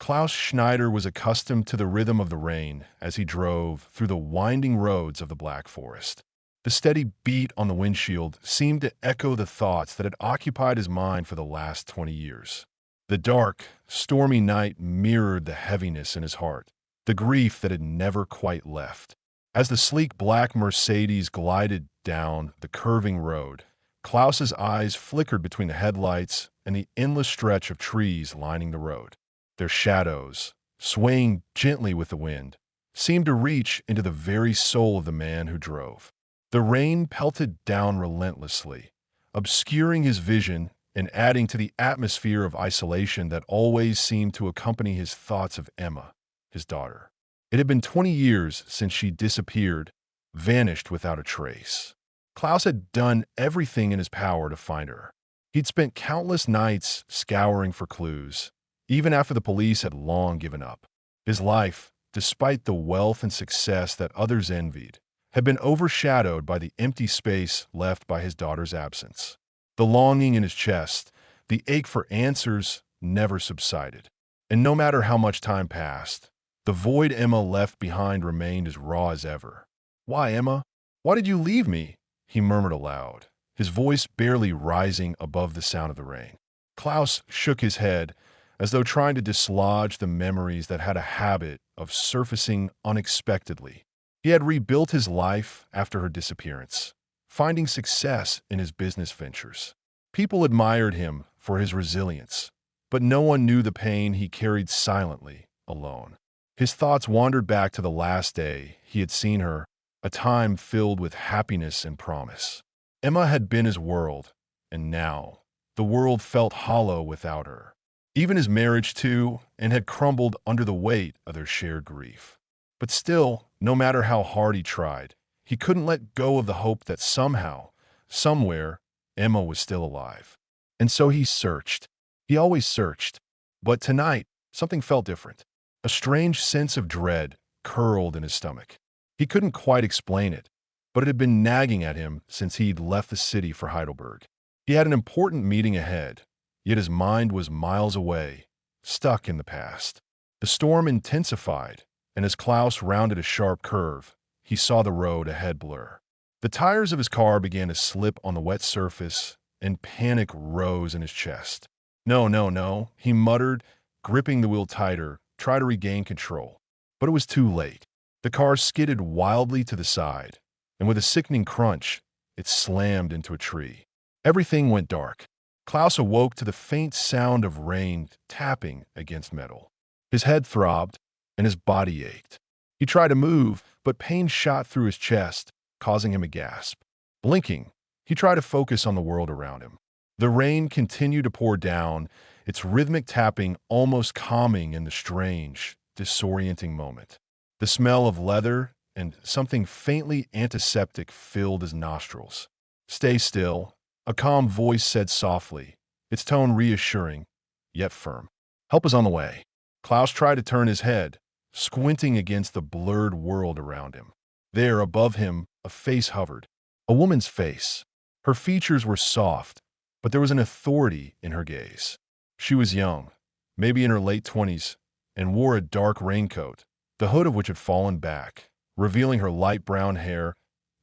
Klaus Schneider was accustomed to the rhythm of the rain as he drove through the winding roads of the Black Forest. The steady beat on the windshield seemed to echo the thoughts that had occupied his mind for the last 20 years. The dark, stormy night mirrored the heaviness in his heart, the grief that had never quite left. As the sleek black Mercedes glided down the curving road, Klaus's eyes flickered between the headlights and the endless stretch of trees lining the road. Their shadows, swaying gently with the wind, seemed to reach into the very soul of the man who drove. The rain pelted down relentlessly, obscuring his vision and adding to the atmosphere of isolation that always seemed to accompany his thoughts of Emma, his daughter. It had been 20 years since she disappeared, vanished without a trace. Klaus had done everything in his power to find her. He'd spent countless nights scouring for clues, even after the police had long given up. His life, despite the wealth and success that others envied, had been overshadowed by the empty space left by his daughter's absence. The longing in his chest, the ache for answers, never subsided. And no matter how much time passed, the void Emma left behind remained as raw as ever. "Why, Emma? Why did you leave me?" he murmured aloud, his voice barely rising above the sound of the rain. Klaus shook his head, as though trying to dislodge the memories that had a habit of surfacing unexpectedly. He had rebuilt his life after her disappearance, finding success in his business ventures. People admired him for his resilience, but no one knew the pain he carried silently, alone. His thoughts wandered back to the last day he had seen her, a time filled with happiness and promise. Emma had been his world, and now the world felt hollow without her. Even his marriage, too, and had crumbled under the weight of their shared grief. But still, no matter how hard he tried, he couldn't let go of the hope that somehow, somewhere, Emma was still alive. And so he searched. He always searched. But tonight, something felt different. A strange sense of dread curled in his stomach. He couldn't quite explain it, but it had been nagging at him since he'd left the city for Heidelberg. He had an important meeting ahead, yet his mind was miles away, stuck in the past. The storm intensified, and as Klaus rounded a sharp curve, he saw the road ahead blur. The tires of his car began to slip on the wet surface, and panic rose in his chest. "No, no, no," he muttered, gripping the wheel tighter, trying to regain control. But it was too late. The car skidded wildly to the side, and with a sickening crunch, it slammed into a tree. Everything went dark. Klaus awoke to the faint sound of rain tapping against metal. His head throbbed, and his body ached. He tried to move, but pain shot through his chest, causing him to gasp. Blinking, he tried to focus on the world around him. The rain continued to pour down, its rhythmic tapping almost calming in the strange, disorienting moment. The smell of leather and something faintly antiseptic filled his nostrils. "Stay still," a calm voice said softly, its tone reassuring, yet firm. "Help is on the way." Klaus tried to turn his head, squinting against the blurred world around him. There, above him, a face hovered. A woman's face. Her features were soft, but there was an authority in her gaze. She was young, maybe in her late 20s, and wore a dark raincoat, the hood of which had fallen back, revealing her light brown hair,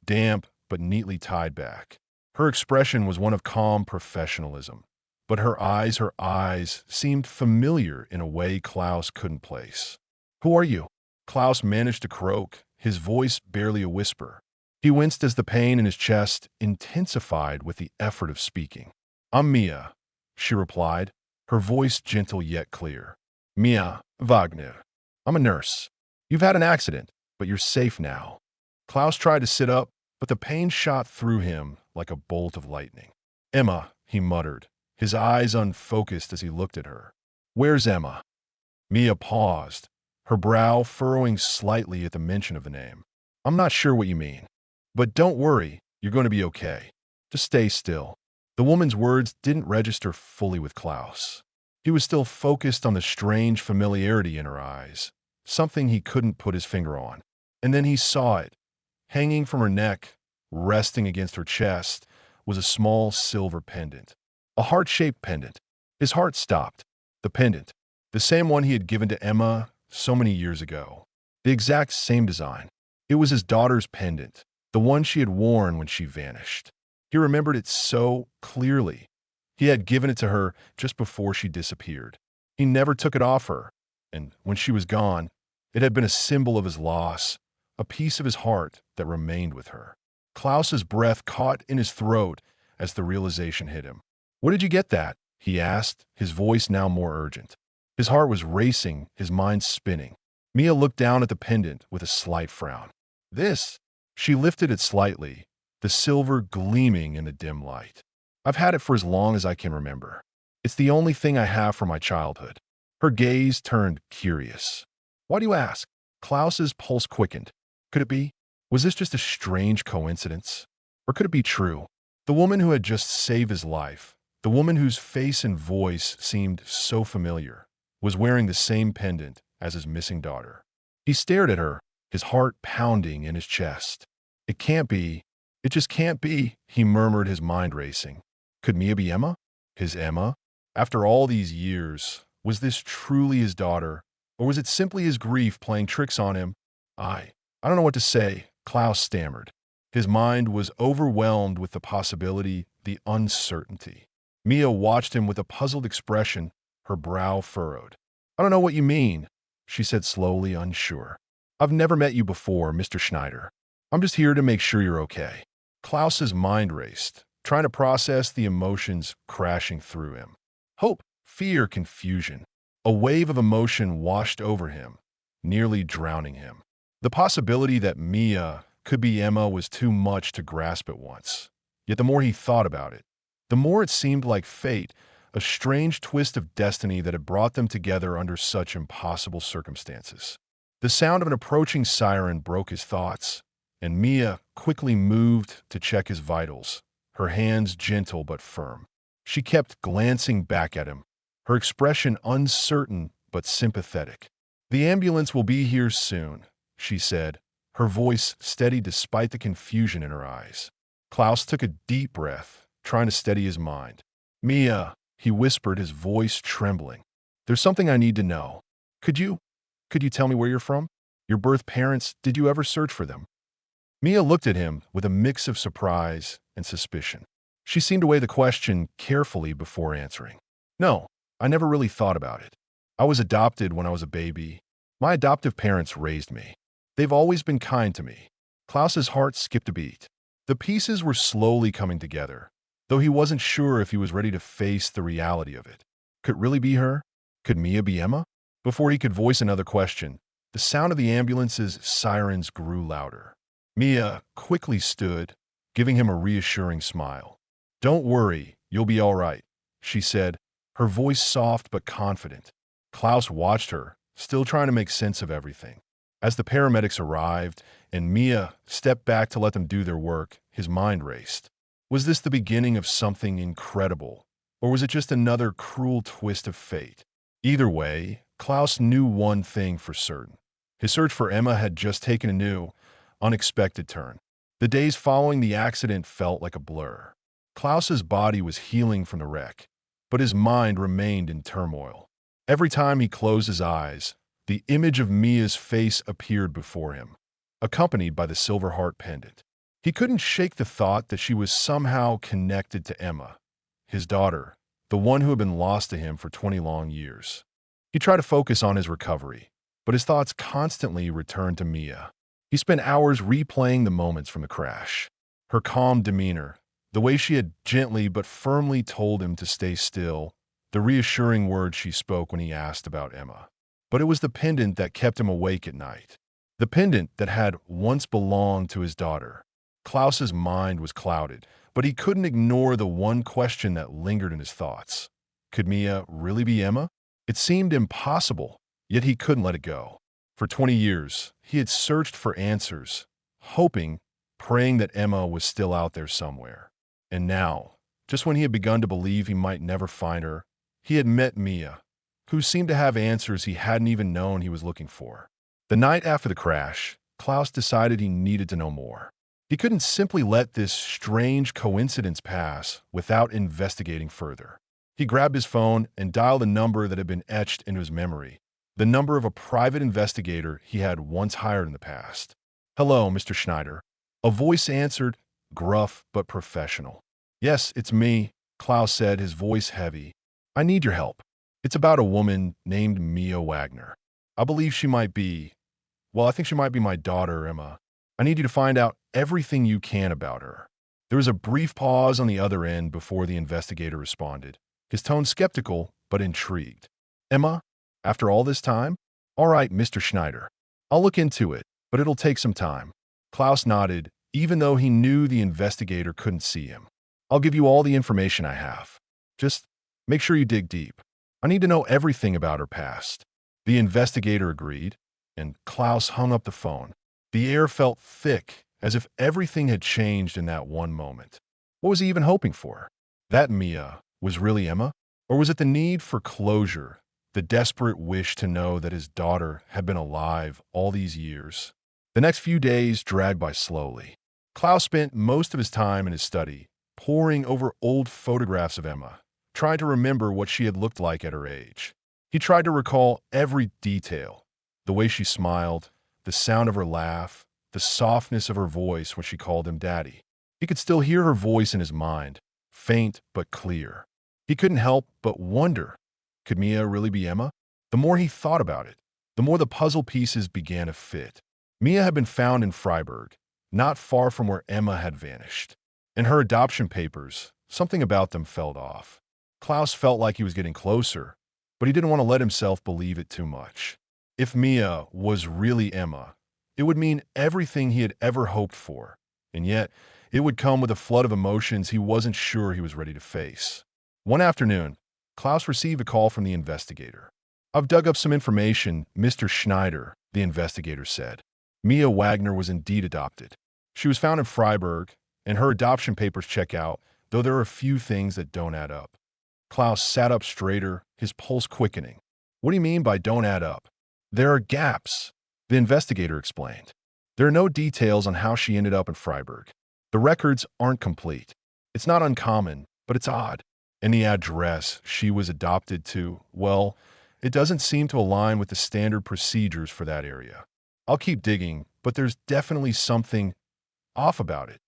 damp but neatly tied back. Her expression was one of calm professionalism, but her eyes seemed familiar in a way Klaus couldn't place. "Who are you?" Klaus managed to croak, his voice barely a whisper. He winced as the pain in his chest intensified with the effort of speaking. "I'm Mia," she replied, her voice gentle yet clear. "Mia Wagner. I'm a nurse. You've had an accident, but you're safe now." Klaus tried to sit up, but the pain shot through him like a bolt of lightning. "Emma," he muttered, his eyes unfocused as he looked at her. "Where's Emma?" Mia paused, her brow furrowing slightly at the mention of the name. "I'm not sure what you mean. But don't worry, you're going to be okay. Just stay still." The woman's words didn't register fully with Klaus. He was still focused on the strange familiarity in her eyes, something he couldn't put his finger on. And then he saw it. Hanging from her neck, resting against her chest, was a small silver pendant. A heart-shaped pendant. His heart stopped. The pendant, The same one he had given to Emma so many years ago. The exact same design. It was his daughter's pendant, the one she had worn when she vanished. He remembered it so clearly. He had given it to her just before she disappeared. He never took it off her, and when she was gone, it had been a symbol of his loss, a piece of his heart that remained with her. Klaus's breath caught in his throat as the realization hit him. "Where did you get that?" he asked, his voice now more urgent. His heart was racing, his mind spinning. Mia looked down at the pendant with a slight frown. "This?" She lifted it slightly, the silver gleaming in the dim light. "I've had it for as long as I can remember. It's the only thing I have from my childhood." Her gaze turned curious. "Why do you ask?" Klaus's pulse quickened. Could it be? Was this just a strange coincidence? Or could it be true? The woman who had just saved his life, the woman whose face and voice seemed so familiar, was wearing the same pendant as his missing daughter. He stared at her, his heart pounding in his chest. "It can't be. It just can't be," he murmured, his mind racing. Could Mia be Emma? His Emma? After all these years, was this truly his daughter? Or was it simply his grief playing tricks on him? I don't know what to say," Klaus stammered. His mind was overwhelmed with the possibility, the uncertainty. Mia watched him with a puzzled expression, her brow furrowed. "I don't know what you mean," she said slowly, unsure. "I've never met you before, Mr. Schneider. I'm just here to make sure you're okay." Klaus's mind raced, trying to process the emotions crashing through him. Hope, fear, confusion. A wave of emotion washed over him, nearly drowning him. The possibility that Mia could be Emma was too much to grasp at once. Yet the more he thought about it, the more it seemed like fate, a strange twist of destiny that had brought them together under such impossible circumstances. The sound of an approaching siren broke his thoughts, and Mia quickly moved to check his vitals, her hands gentle but firm. She kept glancing back at him, her expression uncertain but sympathetic. "The ambulance will be here soon," she said, her voice steady despite the confusion in her eyes. Klaus took a deep breath, trying to steady his mind. "Mia," he whispered, his voice trembling. "There's something I need to know. Could you tell me where you're from? Your birth parents, did you ever search for them?" Mia looked at him with a mix of surprise and suspicion. She seemed to weigh the question carefully before answering. "No, I never really thought about it. I was adopted when I was a baby. My adoptive parents raised me. They've always been kind to me." Klaus's heart skipped a beat. The pieces were slowly coming together, though he wasn't sure if he was ready to face the reality of it. Could it really be her? Could Mia be Emma? Before he could voice another question, the sound of the ambulance's sirens grew louder. Mia quickly stood, giving him a reassuring smile. "Don't worry, you'll be all right," she said, her voice soft but confident. Klaus watched her, still trying to make sense of everything. As the paramedics arrived and Mia stepped back to let them do their work, his mind raced. Was this the beginning of something incredible, or was it just another cruel twist of fate? Either way, Klaus knew one thing for certain. His search for Emma had just taken a new, unexpected turn. The days following the accident felt like a blur. Klaus's body was healing from the wreck, but his mind remained in turmoil. Every time he closed his eyes, the image of Mia's face appeared before him, accompanied by the silver heart pendant. He couldn't shake the thought that she was somehow connected to Emma, his daughter, the one who had been lost to him for 20 long years. He tried to focus on his recovery, but his thoughts constantly returned to Mia. He spent hours replaying the moments from the crash. Her calm demeanor, the way she had gently but firmly told him to stay still, the reassuring words she spoke when he asked about Emma. But it was the pendant that kept him awake at night. The pendant that had once belonged to his daughter. Klaus's mind was clouded, but he couldn't ignore the one question that lingered in his thoughts. Could Mia really be Emma? It seemed impossible, yet he couldn't let it go. For 20 years, he had searched for answers, hoping, praying that Emma was still out there somewhere. And now, just when he had begun to believe he might never find her, he had met Mia, who seemed to have answers he hadn't even known he was looking for. The night after the crash, Klaus decided he needed to know more. He couldn't simply let this strange coincidence pass without investigating further. He grabbed his phone and dialed a number that had been etched into his memory, the number of a private investigator he had once hired in the past. "Hello, Mr. Schneider." A voice answered, gruff but professional. "Yes, it's me," Klaus said, his voice heavy. "I need your help. It's about a woman named Mia Wagner. I believe she might be, well, I think she might be my daughter, Emma. I need you to find out everything you can about her." There was a brief pause on the other end before the investigator responded, his tone skeptical but intrigued. "Emma? After all this time? All right, Mr. Schneider. I'll look into it, but it'll take some time." Klaus nodded, even though he knew the investigator couldn't see him. "I'll give you all the information I have. Just make sure you dig deep. I need to know everything about her past." The investigator agreed, and Klaus hung up the phone. The air felt thick, as if everything had changed in that one moment. What was he even hoping for? That Mia was really Emma? Or was it the need for closure, the desperate wish to know that his daughter had been alive all these years? The next few days dragged by slowly. Klaus spent most of his time in his study, poring over old photographs of Emma, trying to remember what she had looked like at her age. He tried to recall every detail, the way she smiled, the sound of her laugh, the softness of her voice when she called him Daddy. He could still hear her voice in his mind, faint but clear. He couldn't help but wonder, could Mia really be Emma? The more he thought about it, the more the puzzle pieces began to fit. Mia had been found in Freiburg, not far from where Emma had vanished. In her adoption papers, something about them felt off. Klaus felt like he was getting closer, but he didn't want to let himself believe it too much. If Mia was really Emma, it would mean everything he had ever hoped for, and yet it would come with a flood of emotions he wasn't sure he was ready to face. One afternoon, Klaus received a call from the investigator. "I've dug up some information, Mr. Schneider," the investigator said. Mia Wagner was indeed adopted. She was found in Freiburg, and her adoption papers check out, though there are a few things that don't add up. Klaus sat up straighter, his pulse quickening. "What do you mean by don't add up?" "There are gaps," the investigator explained. "There are no details on how she ended up in Freiburg. The records aren't complete. It's not uncommon, but it's odd. And the address she was adopted to, well, it doesn't seem to align with the standard procedures for that area. I'll keep digging, but there's definitely something off about it."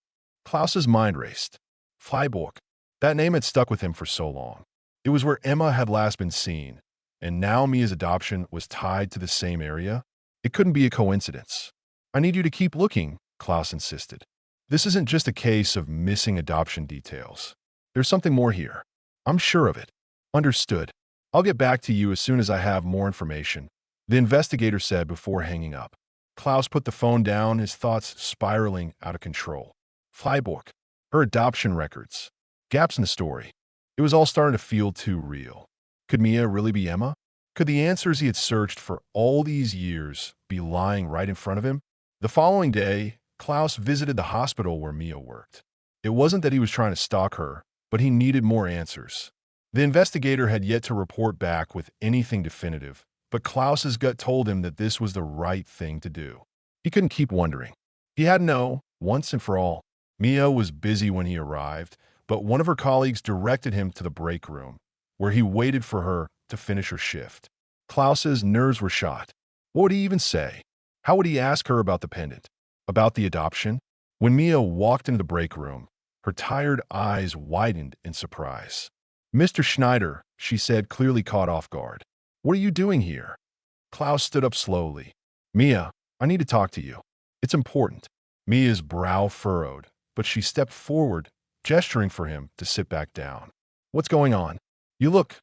Klaus's mind raced. Freiburg. That name had stuck with him for so long. It was where Emma had last been seen, and now Mia's adoption was tied to the same area. It couldn't be a coincidence. "I need you to keep looking," Klaus insisted. "This isn't just a case of missing adoption details. There's something more here. I'm sure of it." "Understood. I'll get back to you as soon as I have more information," the investigator said before hanging up. Klaus put the phone down, his thoughts spiraling out of control. Freiburg, her adoption records, gaps in the story. It was all starting to feel too real. Could Mia really be Emma? Could the answers he had searched for all these years be lying right in front of him? The following day, Klaus visited the hospital where Mia worked. It wasn't that he was trying to stalk her, but he needed more answers. The investigator had yet to report back with anything definitive, but Klaus's gut told him that this was the right thing to do. He couldn't keep wondering. He had to know, once and for all. Mia was busy when he arrived, but one of her colleagues directed him to the break room, where he waited for her to finish her shift. Klaus's nerves were shot. What would he even say? How would he ask her about the pendant? About the adoption? When Mia walked into the break room, her tired eyes widened in surprise. "Mr. Schneider," she said, clearly caught off guard. "What are you doing here?" Klaus stood up slowly. "Mia, I need to talk to you. It's important." Mia's brow furrowed, but she stepped forward, gesturing for him to sit back down. "What's going on? You look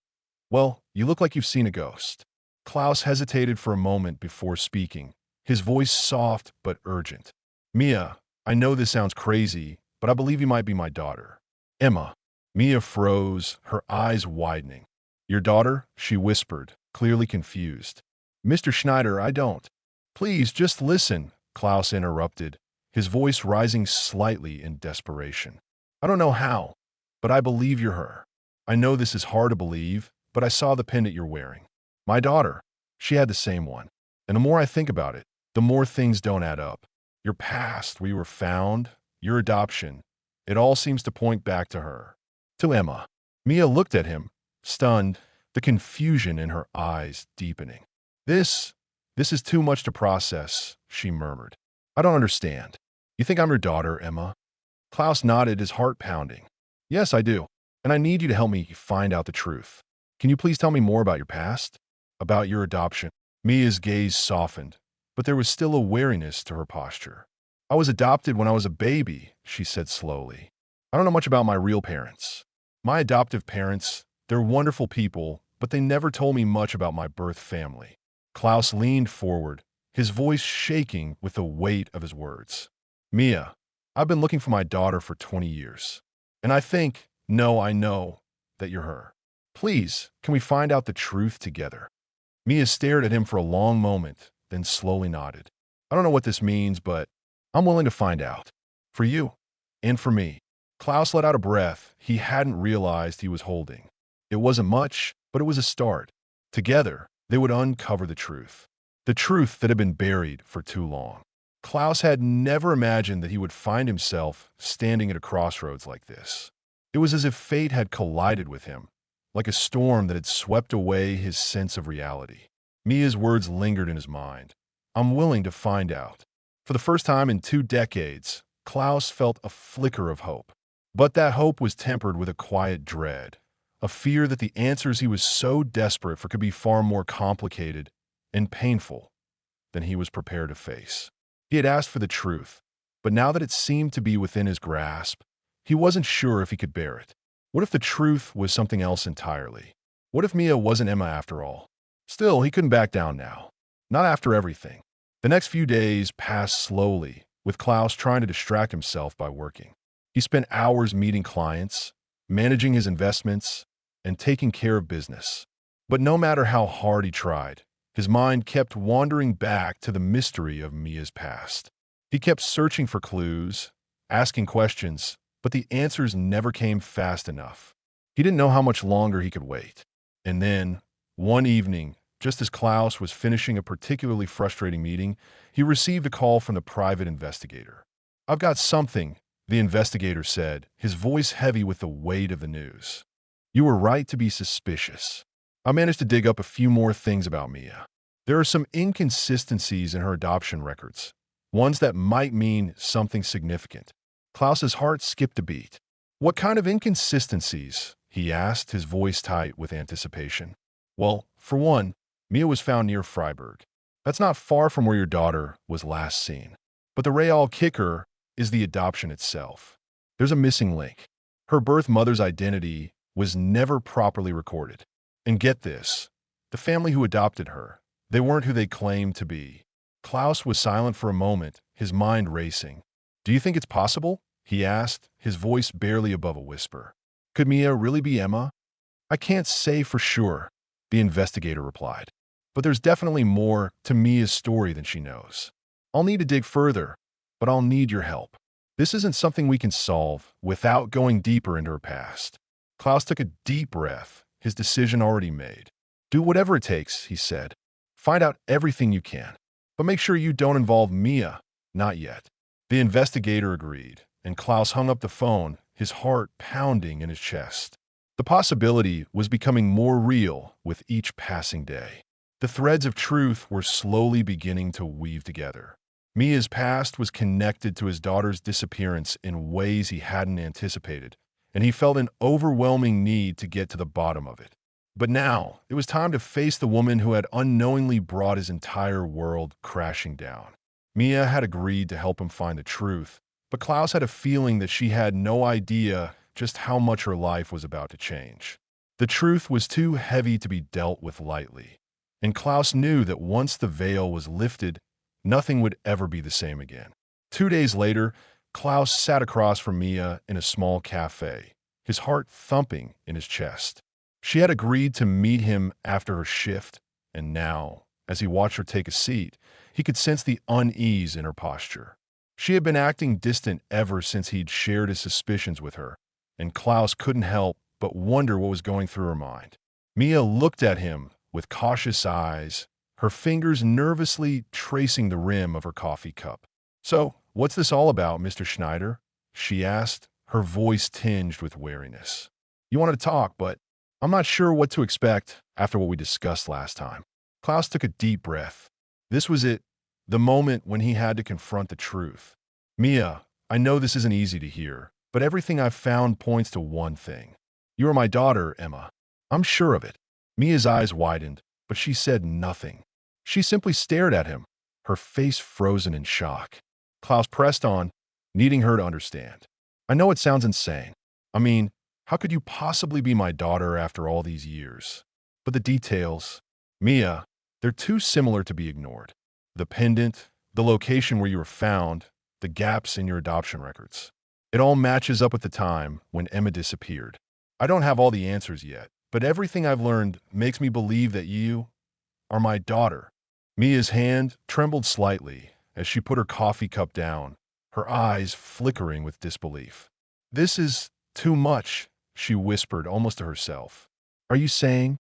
like you've seen a ghost." Klaus hesitated for a moment before speaking, his voice soft but urgent. "Mia, I know this sounds crazy, but I believe you might be my daughter. Emma." Mia froze, her eyes widening. "Your daughter?" she whispered, clearly confused. "Mr. Schneider, I don't." "Please, just listen," Klaus interrupted, his voice rising slightly in desperation. "I don't know how, but I believe you're her. I know this is hard to believe, but I saw the pendant you're wearing. My daughter, she had the same one. And the more I think about it, the more things don't add up. Your past, where you were found, your adoption, it all seems to point back to her. To Emma." Mia looked at him, stunned, the confusion in her eyes deepening. This, this is too much to process, she murmured. I don't understand. You think I'm your daughter, Emma? Klaus nodded, his heart pounding. Yes, I do. And I need you to help me find out the truth. Can you please tell me more about your past? About your adoption? Mia's gaze softened, but there was still a wariness to her posture. I was adopted when I was a baby, she said slowly. I don't know much about my real parents. My adoptive parents, they're wonderful people, but they never told me much about my birth family. Klaus leaned forward, his voice shaking with the weight of his words. Mia, I've been looking for my daughter for 20 years. And I know that you're her. Please, can we find out the truth together? Mia stared at him for a long moment, then slowly nodded. I don't know what this means, but I'm willing to find out. For you, and for me. Klaus let out a breath he hadn't realized he was holding. It wasn't much, but it was a start. Together, they would uncover the truth. The truth that had been buried for too long. Klaus had never imagined that he would find himself standing at a crossroads like this. It was as if fate had collided with him, like a storm that had swept away his sense of reality. Mia's words lingered in his mind. I'm willing to find out. For the first time in 2 decades, Klaus felt a flicker of hope. But that hope was tempered with a quiet dread, a fear that the answers he was so desperate for could be far more complicated and painful than he was prepared to face. He had asked for the truth, but now that it seemed to be within his grasp, he wasn't sure if he could bear it. What if the truth was something else entirely? What if Mia wasn't Emma after all? Still, he couldn't back down now. Not after everything. The next few days passed slowly, with Klaus trying to distract himself by working. He spent hours meeting clients, managing his investments, and taking care of business. But no matter how hard he tried, his mind kept wandering back to the mystery of Mia's past. He kept searching for clues, asking questions, but the answers never came fast enough. He didn't know how much longer he could wait. And then, one evening, just as Klaus was finishing a particularly frustrating meeting, he received a call from the private investigator. I've got something, the investigator said, his voice heavy with the weight of the news. You were right to be suspicious. I managed to dig up a few more things about Mia. There are some inconsistencies in her adoption records, ones that might mean something significant. Klaus's heart skipped a beat. What kind of inconsistencies? He asked, his voice tight with anticipation. Well, for one, Mia was found near Freiburg. That's not far from where your daughter was last seen. But the real kicker is the adoption itself. There's a missing link. Her birth mother's identity was never properly recorded. And get this, the family who adopted her, they weren't who they claimed to be. Klaus was silent for a moment, his mind racing. Do you think it's possible? He asked, his voice barely above a whisper. Could Mia really be Emma? I can't say for sure, the investigator replied. But there's definitely more to Mia's story than she knows. I'll need to dig further, but I'll need your help. This isn't something we can solve without going deeper into her past. Klaus took a deep breath, his decision already made. Do whatever it takes, he said. Find out everything you can. But make sure you don't involve Mia. Not yet. The investigator agreed, and Klaus hung up the phone, his heart pounding in his chest. The possibility was becoming more real with each passing day. The threads of truth were slowly beginning to weave together. Mia's past was connected to his daughter's disappearance in ways he hadn't anticipated, and he felt an overwhelming need to get to the bottom of it. But now, it was time to face the woman who had unknowingly brought his entire world crashing down. Mia had agreed to help him find the truth, but Klaus had a feeling that she had no idea just how much her life was about to change. The truth was too heavy to be dealt with lightly, and Klaus knew that once the veil was lifted, nothing would ever be the same again. 2 days later, Klaus sat across from Mia in a small cafe, his heart thumping in his chest. She had agreed to meet him after her shift, and now, as he watched her take a seat, he could sense the unease in her posture. She had been acting distant ever since he'd shared his suspicions with her, and Klaus couldn't help but wonder what was going through her mind. Mia looked at him with cautious eyes, her fingers nervously tracing the rim of her coffee cup. So, what's this all about, Mr. Schneider? She asked, her voice tinged with wariness. You wanted to talk, but I'm not sure what to expect after what we discussed last time. Klaus took a deep breath. This was it, the moment when he had to confront the truth. Mia, I know this isn't easy to hear, but everything I've found points to one thing. You are my daughter, Emma. I'm sure of it. Mia's eyes widened, but she said nothing. She simply stared at him, her face frozen in shock. Klaus pressed on, needing her to understand. I know it sounds insane. I mean, how could you possibly be my daughter after all these years? But the details, Mia, they're too similar to be ignored. The pendant, the location where you were found, the gaps in your adoption records. It all matches up with the time when Emma disappeared. I don't have all the answers yet, but everything I've learned makes me believe that you are my daughter. Mia's hand trembled slightly as she put her coffee cup down, her eyes flickering with disbelief. This is too much, she whispered almost to herself. Are you saying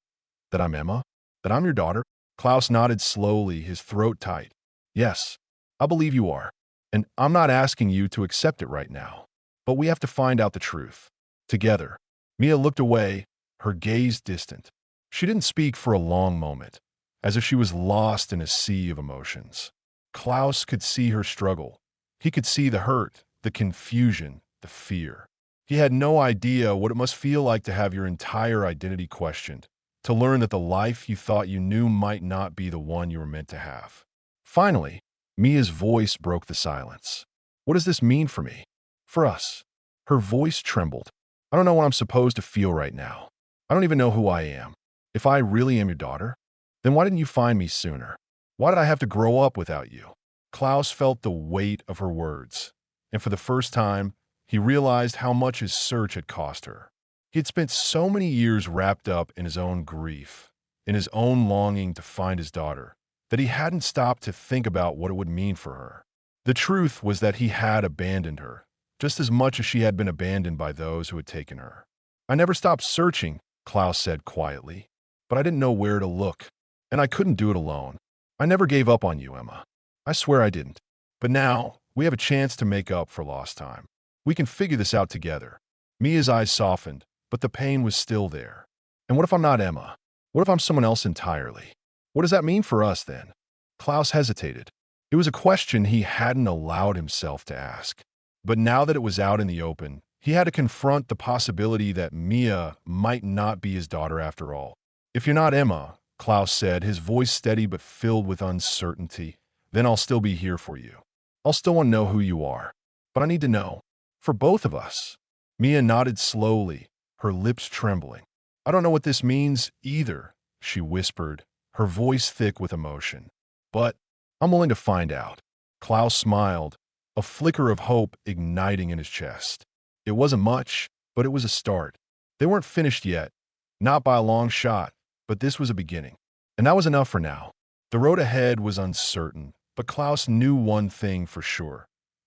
that I'm Emma? That I'm your daughter? Klaus nodded slowly, his throat tight. Yes, I believe you are. And I'm not asking you to accept it right now. But we have to find out the truth. Together. Mia looked away, her gaze distant. She didn't speak for a long moment, as if she was lost in a sea of emotions. Klaus could see her struggle. He could see the hurt, the confusion, the fear. He had no idea what it must feel like to have your entire identity questioned, to learn that the life you thought you knew might not be the one you were meant to have. Finally, Mia's voice broke the silence. What does this mean for me? For us? Her voice trembled. I don't know what I'm supposed to feel right now. I don't even know who I am. If I really am your daughter, then why didn't you find me sooner? Why did I have to grow up without you? Klaus felt the weight of her words, and for the first time, he realized how much his search had cost her. He had spent so many years wrapped up in his own grief, in his own longing to find his daughter, that he hadn't stopped to think about what it would mean for her. The truth was that he had abandoned her, just as much as she had been abandoned by those who had taken her. I never stopped searching, Klaus said quietly, but I didn't know where to look, and I couldn't do it alone. I never gave up on you, Emma. I swear I didn't. But now, we have a chance to make up for lost time. We can figure this out together. Mia's eyes softened, but the pain was still there. And what if I'm not Emma? What if I'm someone else entirely? What does that mean for us, then? Klaus hesitated. It was a question he hadn't allowed himself to ask. But now that it was out in the open, he had to confront the possibility that Mia might not be his daughter after all. If you're not Emma, Klaus said, his voice steady but filled with uncertainty, then I'll still be here for you. I'll still want to know who you are. But I need to know. For both of us. Mia nodded slowly, her lips trembling. I don't know what this means either, she whispered, her voice thick with emotion. But I'm willing to find out. Klaus smiled, a flicker of hope igniting in his chest. It wasn't much, but it was a start. They weren't finished yet, not by a long shot, but this was a beginning. And that was enough for now. The road ahead was uncertain, but Klaus knew one thing for sure.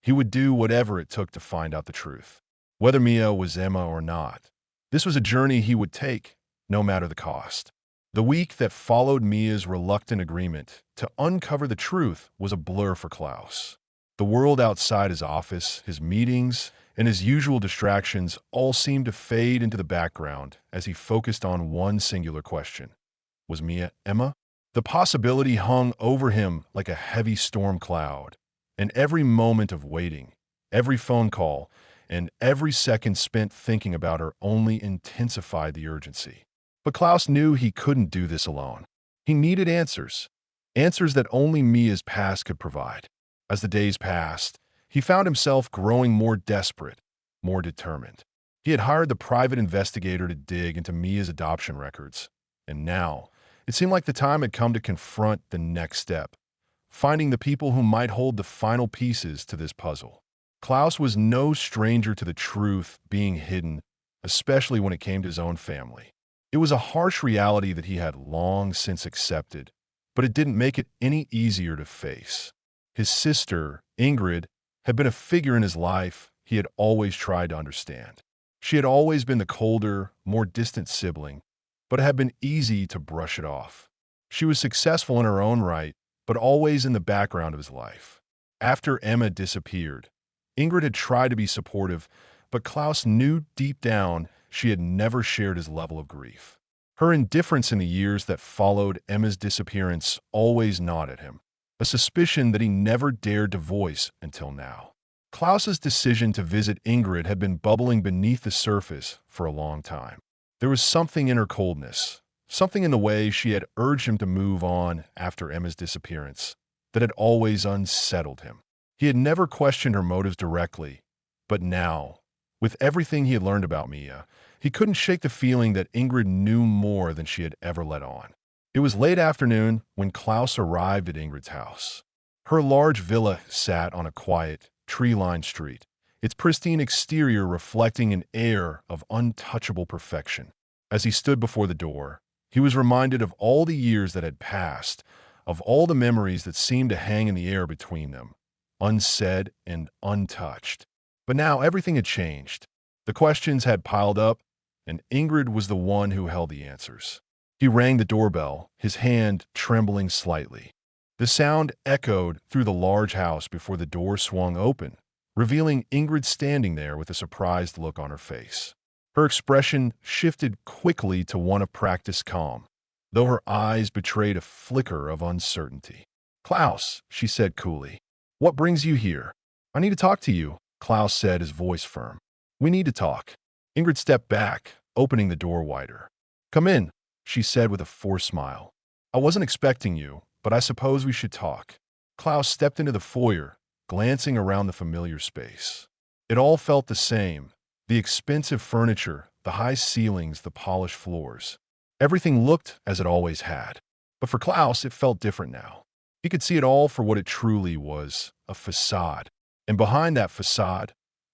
He would do whatever it took to find out the truth. Whether Mia was Emma or not, this was a journey he would take, no matter the cost. The week that followed Mia's reluctant agreement to uncover the truth was a blur for Klaus. The world outside his office, his meetings, and his usual distractions all seemed to fade into the background as he focused on one singular question. Was Mia Emma? The possibility hung over him like a heavy storm cloud, and every moment of waiting, every phone call, and every second spent thinking about her only intensified the urgency. But Klaus knew he couldn't do this alone. He needed answers, answers that only Mia's past could provide. As the days passed, he found himself growing more desperate, more determined. He had hired the private investigator to dig into Mia's adoption records, and now it seemed like the time had come to confront the next step, finding the people who might hold the final pieces to this puzzle. Klaus was no stranger to the truth being hidden, especially when it came to his own family. It was a harsh reality that he had long since accepted, but it didn't make it any easier to face. His sister, Ingrid, had been a figure in his life he had always tried to understand. She had always been the colder, more distant sibling, but it had been easy to brush it off. She was successful in her own right, but always in the background of his life. After Emma disappeared, Ingrid had tried to be supportive, but Klaus knew deep down she had never shared his level of grief. Her indifference in the years that followed Emma's disappearance always gnawed at him, a suspicion that he never dared to voice until now. Klaus's decision to visit Ingrid had been bubbling beneath the surface for a long time. There was something in her coldness, something in the way she had urged him to move on after Emma's disappearance, that had always unsettled him. He had never questioned her motives directly, but now, with everything he had learned about Mia, he couldn't shake the feeling that Ingrid knew more than she had ever let on. It was late afternoon when Klaus arrived at Ingrid's house. Her large villa sat on a quiet, tree-lined street, its pristine exterior reflecting an air of untouchable perfection. As he stood before the door, he was reminded of all the years that had passed, of all the memories that seemed to hang in the air between them, unsaid and untouched. But now everything had changed. The questions had piled up, and Ingrid was the one who held the answers. He rang the doorbell, his hand trembling slightly. The sound echoed through the large house before the door swung open, revealing Ingrid standing there with a surprised look on her face. Her expression shifted quickly to one of practiced calm, though her eyes betrayed a flicker of uncertainty. "Klaus," she said coolly, "what brings you here?" "I need to talk to you," Klaus said, his voice firm. "We need to talk." Ingrid stepped back, opening the door wider. "Come in," she said with a forced smile. "I wasn't expecting you, but I suppose we should talk." Klaus stepped into the foyer, glancing around the familiar space. It all felt the same: the expensive furniture, the high ceilings, the polished floors. Everything looked as it always had. But for Klaus, it felt different now. He could see it all for what it truly was: a facade. And behind that facade,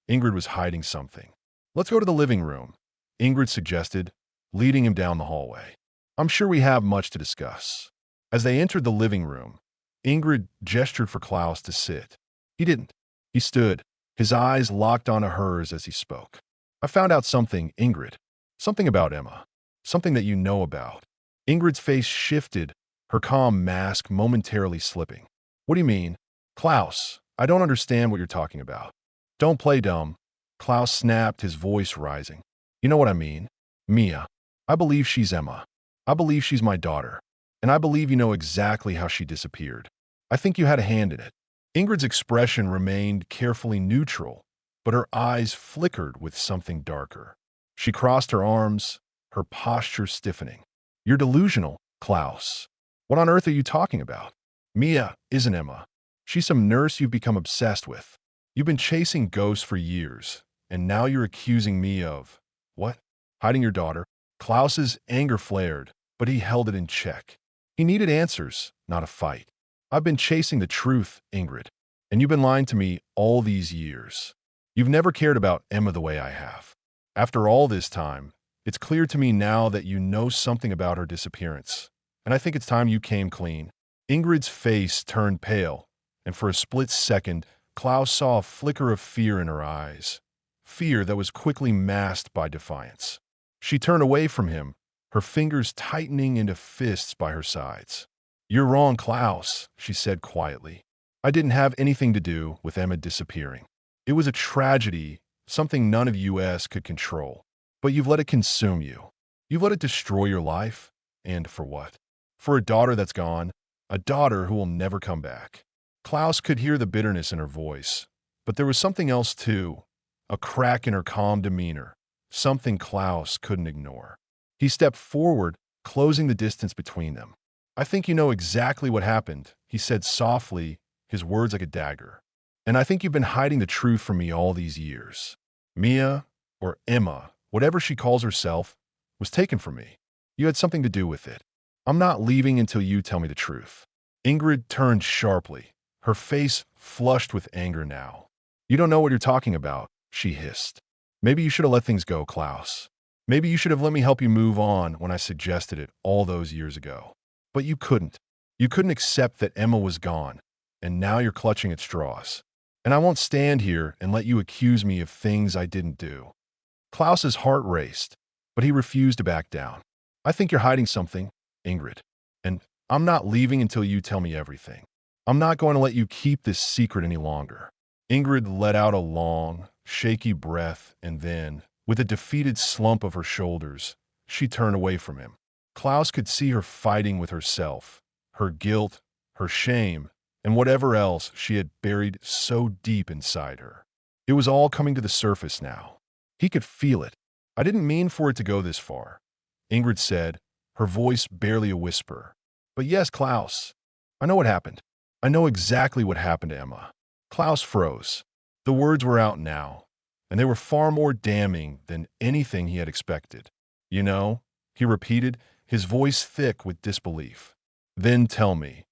Ingrid was hiding something. "Let's go to the living room," Ingrid suggested, leading him down the hallway. "I'm sure we have much to discuss." As they entered the living room, Ingrid gestured for Klaus to sit. He didn't. He stood, his eyes locked onto hers as he spoke. "I found out something, Ingrid. Something about Emma. Something that you know about." Ingrid's face shifted, her calm mask momentarily slipping. "What do you mean?" "Klaus, I don't understand what you're talking about." "Don't play dumb," Klaus snapped, his voice rising. "You know what I mean. Mia. I believe she's Emma. I believe she's my daughter. And I believe you know exactly how she disappeared. I think you had a hand in it." Ingrid's expression remained carefully neutral, but her eyes flickered with something darker. She crossed her arms, her posture stiffening. "You're delusional, Klaus. What on earth are you talking about? Mia isn't Emma. She's some nurse you've become obsessed with. You've been chasing ghosts for years, and now you're accusing me of, what? Hiding your daughter?" Klaus's anger flared, but he held it in check. He needed answers, not a fight. "I've been chasing the truth, Ingrid, and you've been lying to me all these years. You've never cared about Emma the way I have. After all this time, it's clear to me now that you know something about her disappearance, and I think it's time you came clean." Ingrid's face turned pale, and for a split second, Klaus saw a flicker of fear in her eyes, fear that was quickly masked by defiance. She turned away from him, her fingers tightening into fists by her sides. "You're wrong, Klaus," she said quietly. "I didn't have anything to do with Emma disappearing. It was a tragedy, something none of us could control. But you've let it consume you. You've let it destroy your life. And for what? For a daughter that's gone, a daughter who will never come back." Klaus could hear the bitterness in her voice, but there was something else too, a crack in her calm demeanor, something Klaus couldn't ignore. He stepped forward, closing the distance between them. "I think you know exactly what happened," he said softly, his words like a dagger. "And I think you've been hiding the truth from me all these years. Mia, or Emma, whatever she calls herself, was taken from me. You had something to do with it. I'm not leaving until you tell me the truth." Ingrid turned sharply, her face flushed with anger now. "You don't know what you're talking about," she hissed. "Maybe you should have let things go, Klaus. Maybe you should have let me help you move on when I suggested it all those years ago. But you couldn't. You couldn't accept that Emma was gone, and now you're clutching at straws. And I won't stand here and let you accuse me of things I didn't do." Klaus's heart raced, but he refused to back down. "I think you're hiding something, Ingrid. And I'm not leaving until you tell me everything. I'm not going to let you keep this secret any longer." Ingrid let out a long, shaky breath, and then, with a defeated slump of her shoulders, she turned away from him. Klaus could see her fighting with herself, her guilt, her shame, and whatever else she had buried so deep inside her. It was all coming to the surface now. He could feel it. "I didn't mean for it to go this far," Ingrid said, her voice barely a whisper. "But yes, Klaus, I know what happened. I know exactly what happened to Emma." Klaus froze. The words were out now, and they were far more damning than anything he had expected. "You know," he repeated, his voice thick with disbelief. "Then tell me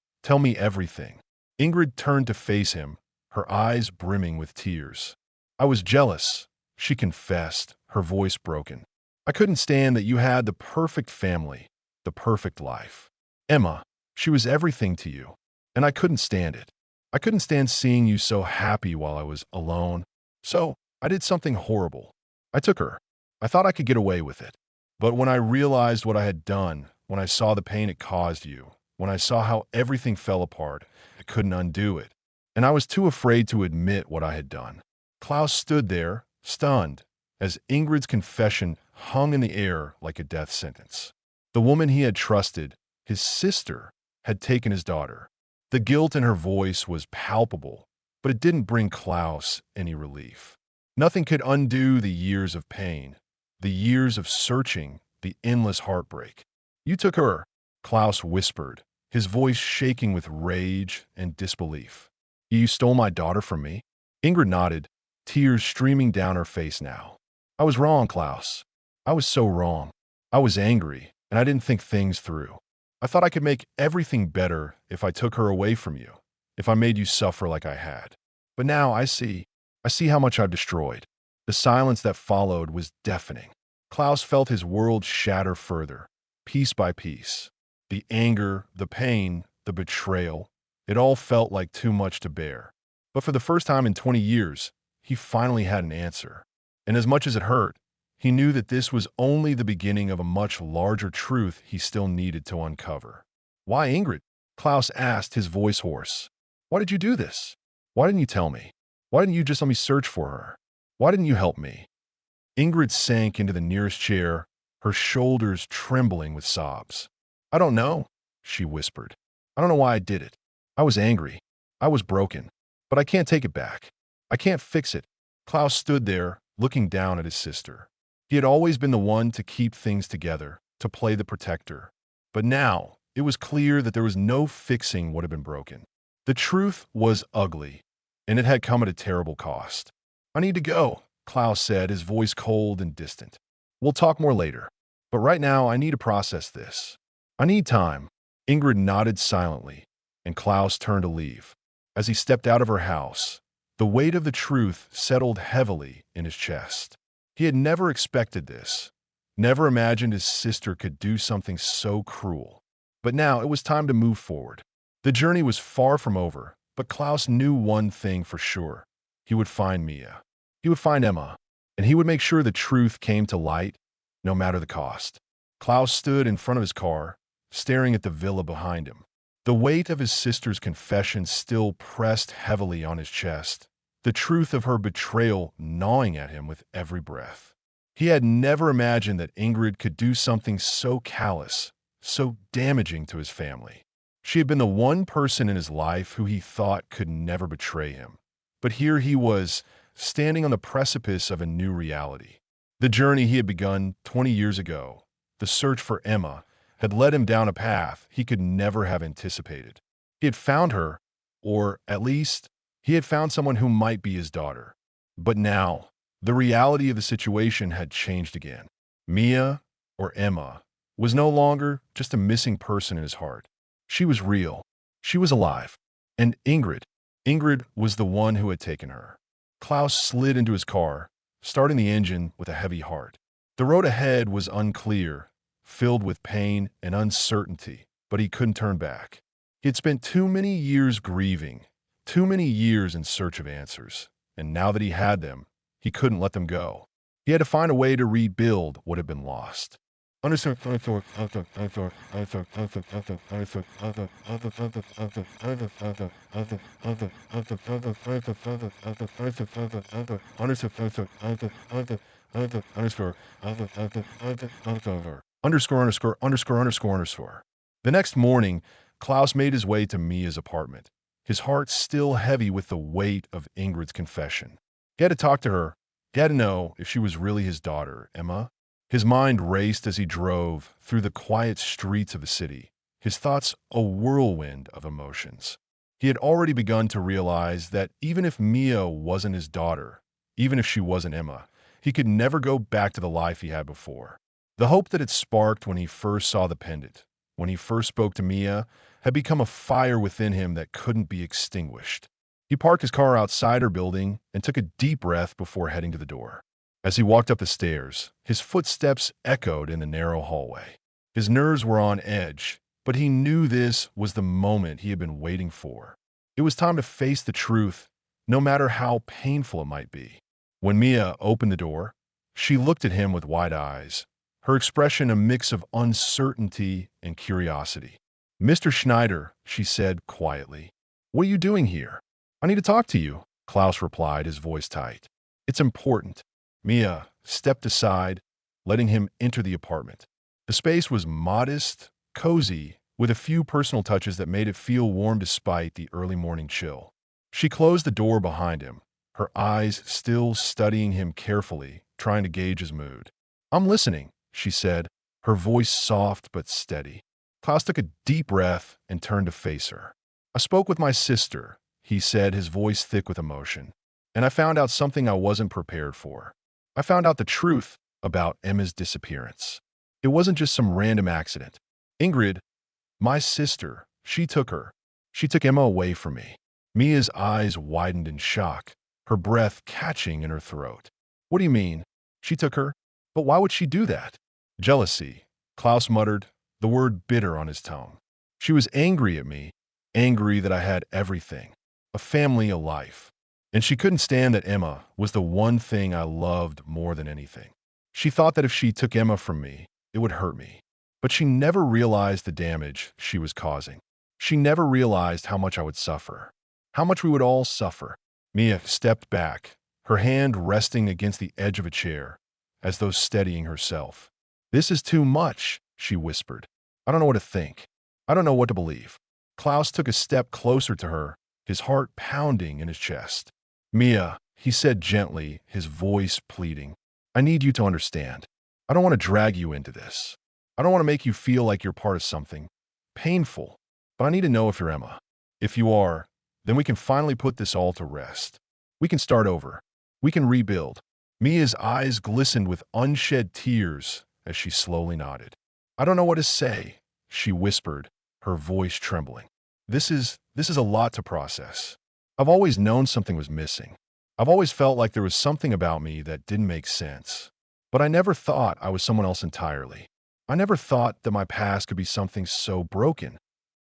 everything." Ingrid turned to face him, her eyes brimming with tears. "I was jealous," she confessed, her voice broken. "I couldn't stand that you had the perfect family, the perfect life. Emma, she was everything to you, and I couldn't stand it. I couldn't stand seeing you so happy while I was alone. So I did something horrible. I took her. I thought I could get away with it. But when I realized what I had done, when I saw the pain it caused you, when I saw how everything fell apart, I couldn't undo it. And I was too afraid to admit what I had done." Klaus stood there, stunned, as Ingrid's confession hung in the air like a death sentence. The woman he had trusted, his sister, had taken his daughter. The guilt in her voice was palpable, but it didn't bring Klaus any relief. Nothing could undo the years of pain, the years of searching, the endless heartbreak. "You took her," Klaus whispered, his voice shaking with rage and disbelief. "You stole my daughter from me?" Ingrid nodded, tears streaming down her face now. "I was wrong, Klaus. I was so wrong. I was angry, and I didn't think things through. I thought I could make everything better if I took her away from you, if I made you suffer like I had. But now I see how much I've destroyed." The silence that followed was deafening. Klaus felt his world shatter further, piece by piece. The anger, the pain, the betrayal, it all felt like too much to bear. But for the first time in 20 years, he finally had an answer. And as much as it hurt, he knew that this was only the beginning of a much larger truth he still needed to uncover. "Why, Ingrid?" Klaus asked, his voice hoarse. "Why did you do this? Why didn't you tell me? Why didn't you just let me search for her? Why didn't you help me?" Ingrid sank into the nearest chair, her shoulders trembling with sobs. "I don't know," she whispered. "I don't know why I did it. I was angry. I was broken. But I can't take it back. I can't fix it." Klaus stood there, looking down at his sister. He had always been the one to keep things together, to play the protector. But now, it was clear that there was no fixing what had been broken. The truth was ugly, and it had come at a terrible cost. "I need to go," Klaus said, his voice cold and distant. "We'll talk more later. But right now, I need to process this. I need time." Ingrid nodded silently, and Klaus turned to leave. As he stepped out of her house, the weight of the truth settled heavily in his chest. He had never expected this, never imagined his sister could do something so cruel. But now it was time to move forward. The journey was far from over, but Klaus knew one thing for sure. He would find Mia. He would find Emma, and he would make sure the truth came to light, no matter the cost. Klaus stood in front of his car, staring at the villa behind him. The weight of his sister's confession still pressed heavily on his chest, the truth of her betrayal gnawing at him with every breath. He had never imagined that Ingrid could do something so callous, so damaging to his family. She had been the one person in his life who he thought could never betray him. But here he was, standing on the precipice of a new reality. The journey he had begun 20 years ago, the search for Emma, had led him down a path he could never have anticipated. He had found her, or at least, he had found someone who might be his daughter. But now, the reality of the situation had changed again. Mia, or Emma, was no longer just a missing person in his heart. She was real. She was alive. And Ingrid was the one who had taken her. Klaus slid into his car, starting the engine with a heavy heart. The road ahead was unclear, filled with pain and uncertainty, but he couldn't turn back. He had spent too many years grieving, too many years in search of answers, and now that he had them, he couldn't let them go. He had to find a way to rebuild what had been lost. Understood. Underscore, underscore, underscore, underscore, underscore. The next morning, Klaus made his way to Mia's apartment, his heart still heavy with the weight of Ingrid's confession. He had to talk to her. He had to know if she was really his daughter, Emma. His mind raced as he drove through the quiet streets of the city, his thoughts a whirlwind of emotions. He had already begun to realize that even if Mia wasn't his daughter, even if she wasn't Emma, he could never go back to the life he had before. The hope that had sparked when he first saw the pendant, when he first spoke to Mia, had become a fire within him that couldn't be extinguished. He parked his car outside her building and took a deep breath before heading to the door. As he walked up the stairs, his footsteps echoed in the narrow hallway. His nerves were on edge, but he knew this was the moment he had been waiting for. It was time to face the truth, no matter how painful it might be. When Mia opened the door, she looked at him with wide eyes, her expression a mix of uncertainty and curiosity. "Mr. Schneider," she said quietly, "what are you doing here?" "I need to talk to you," Klaus replied, his voice tight. "It's important." Mia stepped aside, letting him enter the apartment. The space was modest, cozy, with a few personal touches that made it feel warm despite the early morning chill. She closed the door behind him, her eyes still studying him carefully, trying to gauge his mood. "I'm listening," she said, her voice soft but steady. Klaus took a deep breath and turned to face her. "I spoke with my sister," he said, his voice thick with emotion, "and I found out something I wasn't prepared for. I found out the truth about Emma's disappearance. It wasn't just some random accident. Ingrid, my sister, she took her. She took Emma away from me." Mia's eyes widened in shock, her breath catching in her throat. "What do you mean? She took her? But why would she do that?" "Jealousy," Klaus muttered, the word bitter on his tongue. "She was angry at me, angry that I had everything, a family, a life. And she couldn't stand that Emma was the one thing I loved more than anything. She thought that if she took Emma from me, it would hurt me. But she never realized the damage she was causing. She never realized how much I would suffer, how much we would all suffer." Mia stepped back, her hand resting against the edge of a chair, as though steadying herself. "This is too much," she whispered. "I don't know what to think. I don't know what to believe." Klaus took a step closer to her, his heart pounding in his chest. "Mia," he said gently, his voice pleading, "I need you to understand. I don't want to drag you into this. I don't want to make you feel like you're part of something painful, but I need to know if you're Emma. If you are, then we can finally put this all to rest. We can start over. We can rebuild." Mia's eyes glistened with unshed tears as she slowly nodded. "I don't know what to say," she whispered, her voice trembling. This is a lot to process. I've always known something was missing. I've always felt like there was something about me that didn't make sense. But I never thought I was someone else entirely. I never thought that my past could be something so broken."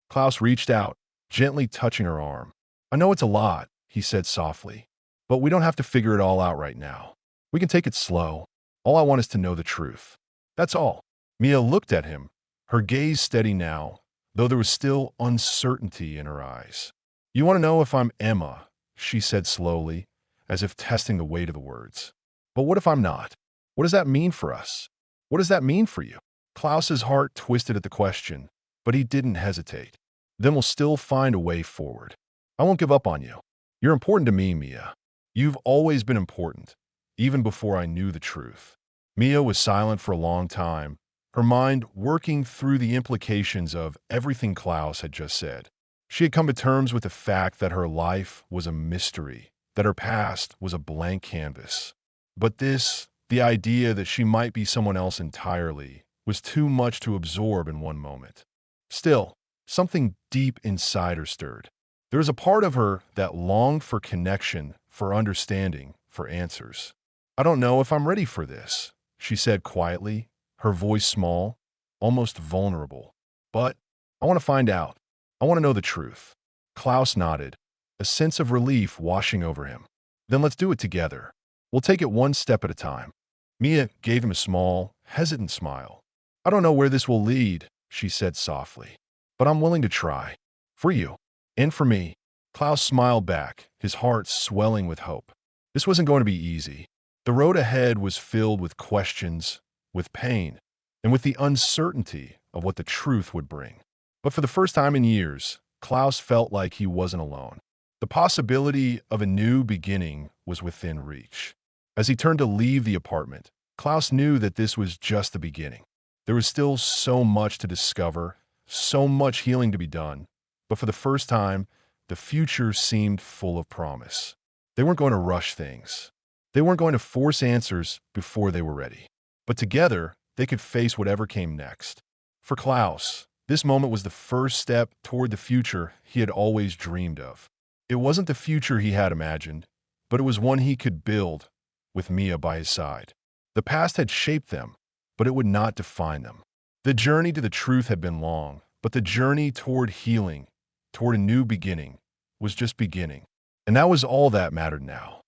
Klaus reached out, gently touching her arm. "I know it's a lot," he said softly, "but we don't have to figure it all out right now. We can take it slow. All I want is to know the truth. That's all." Mia looked at him, her gaze steady now, though there was still uncertainty in her eyes. "You want to know if I'm Emma," she said slowly, as if testing the weight of the words. "But what if I'm not? What does that mean for us? What does that mean for you?" Klaus's heart twisted at the question, but he didn't hesitate. "Then we'll still find a way forward. I won't give up on you. You're important to me, Mia. You've always been important, even before I knew the truth." Mia was silent for a long time, her mind working through the implications of everything Klaus had just said. She had come to terms with the fact that her life was a mystery, that her past was a blank canvas. But this, the idea that she might be someone else entirely, was too much to absorb in one moment. Still, something deep inside her stirred. There was a part of her that longed for connection, for understanding, for answers. "I don't know if I'm ready for this," she said quietly, her voice small, almost vulnerable. "But I want to find out. I want to know the truth." Klaus nodded, a sense of relief washing over him. "Then let's do it together. We'll take it one step at a time." Mia gave him a small, hesitant smile. "I don't know where this will lead," she said softly, "but I'm willing to try. For you, and for me." Klaus smiled back, his heart swelling with hope. This wasn't going to be easy. The road ahead was filled with questions, with pain, and with the uncertainty of what the truth would bring. But for the first time in years, Klaus felt like he wasn't alone. The possibility of a new beginning was within reach. As he turned to leave the apartment, Klaus knew that this was just the beginning. There was still so much to discover, so much healing to be done, but for the first time, the future seemed full of promise. They weren't going to rush things. They weren't going to force answers before they were ready. But together, they could face whatever came next. For Klaus, this moment was the first step toward the future he had always dreamed of. It wasn't the future he had imagined, but it was one he could build with Mia by his side. The past had shaped them, but it would not define them. The journey to the truth had been long, but the journey toward healing, toward a new beginning, was just beginning. And that was all that mattered now.